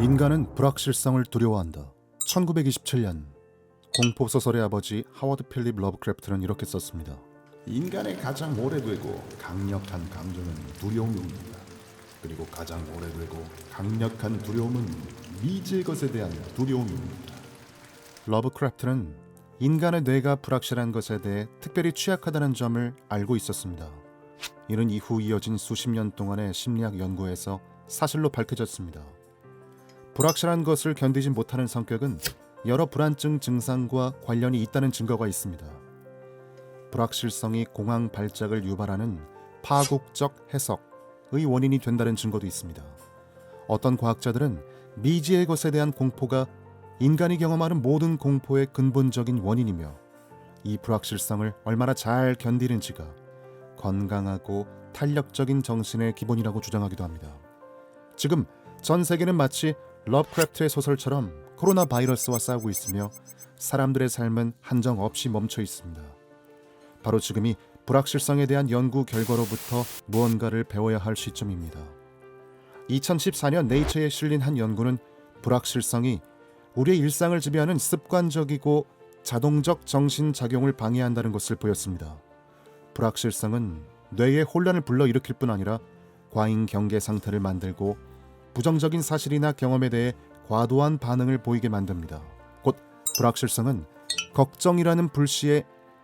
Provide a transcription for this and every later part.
인간은 불확실성을 두려워한다. 1927년 공포소설의 아버지 하워드 필립 러브크래프트는 이렇게 썼습니다. 인간의 가장 오래되고 강력한 감정은 두려움입니다. 그리고 가장 오래되고 강력한 두려움은 미지의 것에 대한 두려움입니다. 러브크래프트는 인간의 뇌가 불확실한 것에 대해 특별히 취약하다는 점을 알고 있었습니다. 이는 이후 이어진 수십 년 동안의 심리학 연구에서 사실로 밝혀졌습니다. 불확실한 것을 견디지 못하는 성격은 여러 불안증 증상과 관련이 있다는 증거가 있습니다. 불확실성이 공황 발작을 유발하는 파국적 해석의 원인이 된다는 증거도 있습니다. 어떤 과학자들은 미지의 것에 대한 공포가 인간이 경험하는 모든 공포의 근본적인 원인이며 이 불확실성을 얼마나 잘 견디는지가 건강하고 탄력적인 정신의 기본이라고 주장하기도 합니다. 지금 전 세계는 마치 러브크래프트의 소설처럼 코로나 바이러스와 싸우고 있으며 사람들의 삶은 한정없이 멈춰 있습니다. 바로 지금이 불확실성에 대한 연구 결과로부터 무언가를 배워야 할 시점입니다. 2014년 네이처에 실린 한 연구는 불확실성이 우리의 일상을 지배하는 습관적이고 자동적 정신작용을 방해한다는 것을 보였습니다. 불확실성은 뇌에 혼란을 불러일으킬 뿐 아니라 과잉 경계 상태를 만들고 부정적인 사실이나 경험에 대해 과도한 반응을 보이게 만듭니다. 곧 불확실성은 걱정이라는 불씨에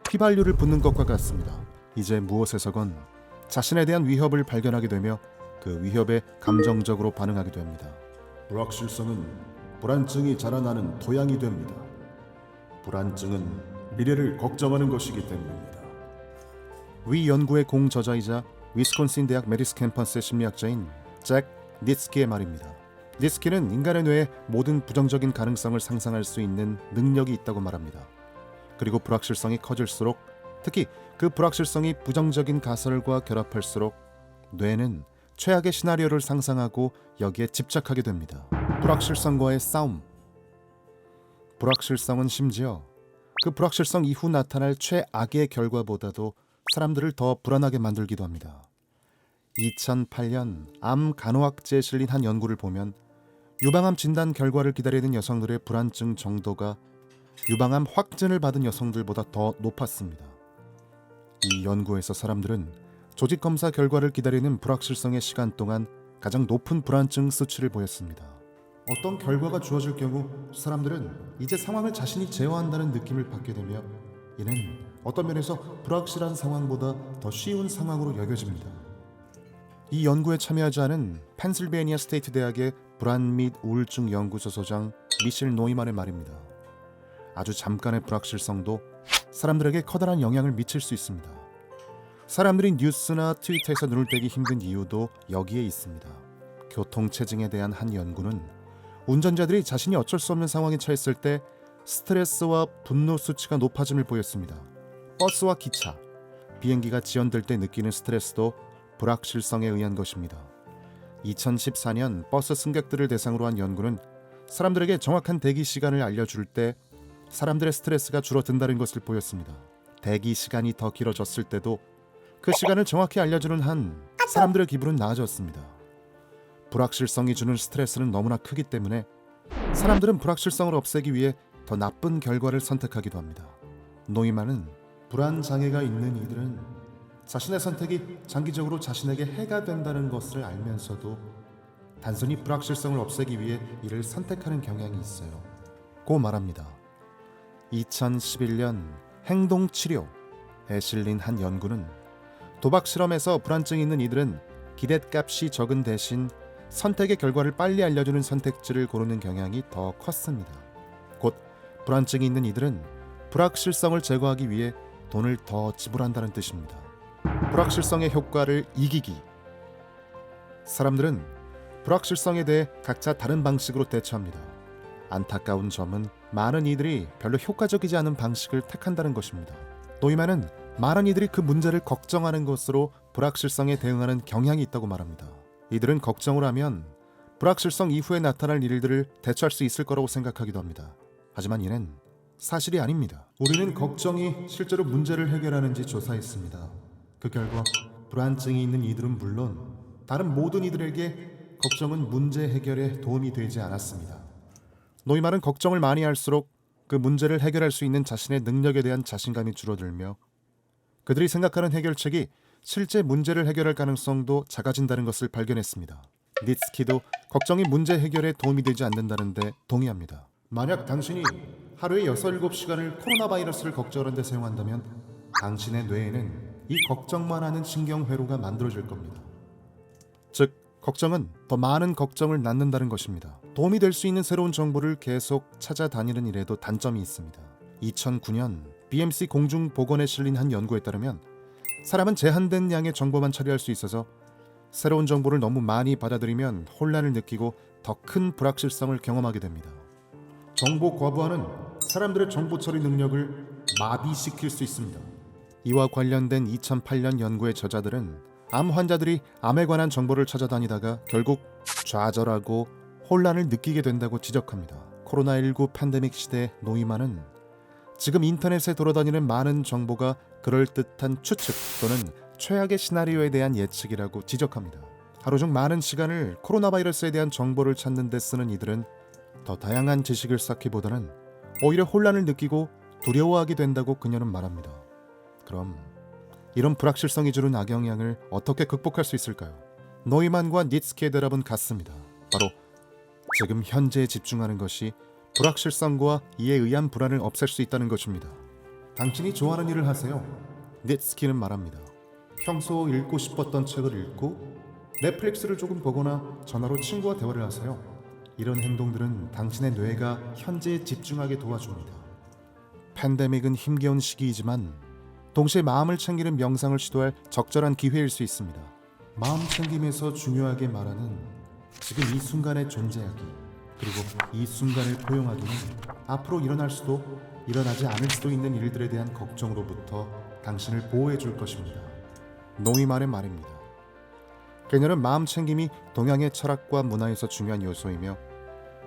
휘발유를 붓는 것과 같습니다. 이제 무엇에서건 자신에 대한 위협을 발견하게 되며 그 위협에 감정적으로 반응하게 됩니다. 불확실성은 불안증이 자라나는 토양이 됩니다. 불안증은 미래를 걱정하는 것이기 때문입니다. 위 연구의 공저자이자 위스콘신 대학 메디스 캠퍼스의 심리학자인 잭 니츠키의 말입니다. 니츠키는 인간의 뇌에 모든 부정적인 가능성을 상상할 수 있는 능력이 있다고 말합니다. 그리고 불확실성이 커질수록, 특히 그 불확실성이 부정적인 가설과 결합할수록 뇌는 최악의 시나리오를 상상하고 여기에 집착하게 됩니다. 불확실성과의 싸움. 불확실성은 심지어 그 불확실성 이후 나타날 최악의 결과보다도 사람들을 더 불안하게 만들기도 합니다. 2008년 암 간호학제에 실린 한 연구를 보면 유방암 진단 결과를 기다리는 여성들의 불안증 정도가 유방암 확진을 받은 여성들보다 더 높았습니다. 이 연구에서 사람들은 조직 검사 결과를 기다리는 불확실성의 시간 동안 가장 높은 불안증 수치를 보였습니다. 어떤 결과가 주어질 경우 사람들은 이제 상황을 자신이 제어한다는 느낌을 받게 되며 이는 어떤 면에서 불확실한 상황보다 더 쉬운 상황으로 여겨집니다. 이 연구에 참여하지 않은 펜실베이니아 스테이트 대학의 불안 및 우울증 연구소 소장 미셸 노이만의 말입니다. 아주 잠깐의 불확실성도 사람들에게 커다란 영향을 미칠 수 있습니다. 사람들이 뉴스나 트위터에서 눈을 떼기 힘든 이유도 여기에 있습니다. 교통체증에 대한 한 연구는 운전자들이 자신이 어쩔 수 없는 상황에 처했을 때 스트레스와 분노 수치가 높아짐을 보였습니다. 버스와 기차, 비행기가 지연될 때 느끼는 스트레스도 불확실성에 의한 것입니다. 2014년 버스 승객들을 대상으로 한 연구는 사람들에게 정확한 대기 시간을 알려줄 때 사람들의 스트레스가 줄어든다는 것을 보였습니다. 대기 시간이 더 길어졌을 때도 그 시간을 정확히 알려주는 한 사람들의 기분은 나아졌습니다. 불확실성이 주는 스트레스는 너무나 크기 때문에 사람들은 불확실성을 없애기 위해 더 나쁜 결과를 선택하기도 합니다. 노이만은 불안 장애가 있는 이들은 자신의 선택이 장기적으로 자신에게 해가 된다는 것을 알면서도 단순히 불확실성을 없애기 위해 이를 선택하는 경향이 있어요. 고 말합니다. 2011년 행동치료에 실린 한 연구는 도박 실험에서 불안증이 있는 이들은 기대값이 적은 대신 선택의 결과를 빨리 알려주는 선택지를 고르는 경향이 더 컸습니다. 곧 불안증이 있는 이들은 불확실성을 제거하기 위해 돈을 더 지불한다는 뜻입니다. 불확실성의 효과를 이기기. 사람들은 불확실성에 대해 각자 다른 방식으로 대처합니다. 안타까운 점은 많은 이들이 별로 효과적이지 않은 방식을 택한다는 것입니다. 노이만은 많은 이들이 그 문제를 걱정하는 것으로 불확실성에 대응하는 경향이 있다고 말합니다. 이들은 걱정을 하면 불확실성 이후에 나타날 일들을 대처할 수 있을 거라고 생각하기도 합니다. 하지만 이는 사실이 아닙니다. 우리는 걱정이 실제로 문제를 해결하는지 조사했습니다. 그 결과 불안증이 있는 이들은 물론 다른 모든 이들에게 걱정은 문제 해결에 도움이 되지 않았습니다. 노이만은 걱정을 많이 할수록 그 문제를 해결할 수 있는 자신의 능력에 대한 자신감이 줄어들며 그들이 생각하는 해결책이 실제 문제를 해결할 가능성도 작아진다는 것을 발견했습니다. 니츠키도 걱정이 문제 해결에 도움이 되지 않는다는데 동의합니다. 만약 당신이 하루에 6, 7시간을 코로나 바이러스를 걱정하는 데 사용한다면 당신의 뇌에는 이 걱정만 하는 신경회로가 만들어질 겁니다. 즉, 걱정은 더 많은 걱정을 낳는다는 것입니다. 도움이 될 수 있는 새로운 정보를 계속 찾아다니는 일에도 단점이 있습니다. 2009년 BMC 공중보건에 실린 한 연구에 따르면 사람은 제한된 양의 정보만 처리할 수 있어서 새로운 정보를 너무 많이 받아들이면 혼란을 느끼고 더 큰 불확실성을 경험하게 됩니다. 정보 과부하는 사람들의 정보 처리 능력을 마비시킬 수 있습니다. 이와 관련된 2008년 연구의 저자들은 암 환자들이 암에 관한 정보를 찾아다니다가 결국 좌절하고 혼란을 느끼게 된다고 지적합니다. 코로나19 팬데믹 시대 노이만은 지금 인터넷에 돌아다니는 많은 정보가 그럴듯한 추측 또는 최악의 시나리오에 대한 예측이라고 지적합니다. 하루 중 많은 시간을 코로나 바이러스에 대한 정보를 찾는 데 쓰는 이들은 더 다양한 지식을 쌓기보다는 오히려 혼란을 느끼고 두려워하게 된다고 그녀는 말합니다. 그럼 이런 불확실성이 주는 악영향을 어떻게 극복할 수 있을까요? 노이만과 니츠키의 대답은 같습니다. 바로 지금 현재에 집중하는 것이 불확실성과 이에 의한 불안을 없앨 수 있다는 것입니다. 당신이 좋아하는 일을 하세요. 니츠키는 말합니다. 평소 읽고 싶었던 책을 읽고 넷플릭스를 조금 보거나 전화로 친구와 대화를 하세요. 이런 행동들은 당신의 뇌가 현재에 집중하게 도와줍니다. 팬데믹은 힘겨운 시기이지만 동시에 마음을 챙기는 명상을 시도할 적절한 기회일 수 있습니다. 마음 챙김에서 중요하게 말하는 지금 이 순간에 존재하기, 그리고 이 순간을 포용하기는 앞으로 일어날 수도 일어나지 않을 수도 있는 일들에 대한 걱정으로부터 당신을 보호해 줄 것입니다. 노이만의 말입니다. 그녀는 마음 챙김이 동양의 철학과 문화에서 중요한 요소이며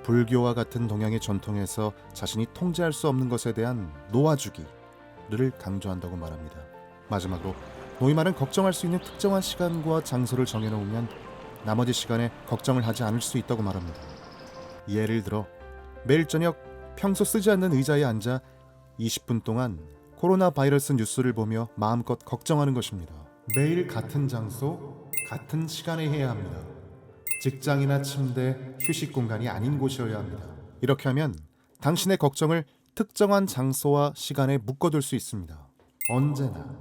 불교와 같은 동양의 전통에서 자신이 통제할 수 없는 것에 대한 놓아주기를 강조한다고 말합니다. 마지막으로 노이만은 걱정할 수 있는 특정한 시간과 장소를 정해놓으면 나머지 시간에 걱정을 하지 않을 수 있다고 말합니다. 예를 들어 매일 저녁 평소 쓰지 않는 의자에 앉아 20분 동안 코로나 바이러스 뉴스를 보며 마음껏 걱정하는 것입니다. 매일 같은 장소, 같은 시간에 해야 합니다. 직장이나 침대, 휴식 공간이 아닌 곳이어야 합니다. 이렇게 하면 당신의 걱정을 특정한 장소와 시간에 묶어둘 수 있습니다. 언제나,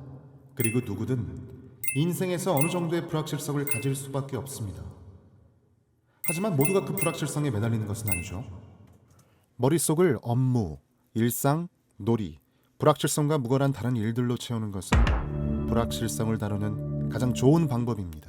그리고 누구든 인생에서 어느 정도의 불확실성을 가질 수밖에 없습니다. 하지만 모두가 그 불확실성에 매달리는 것은 아니죠. 머릿속을 업무, 일상, 놀이, 불확실성과 무관한 다른 일들로 채우는 것은 불확실성을 다루는 가장 좋은 방법입니다.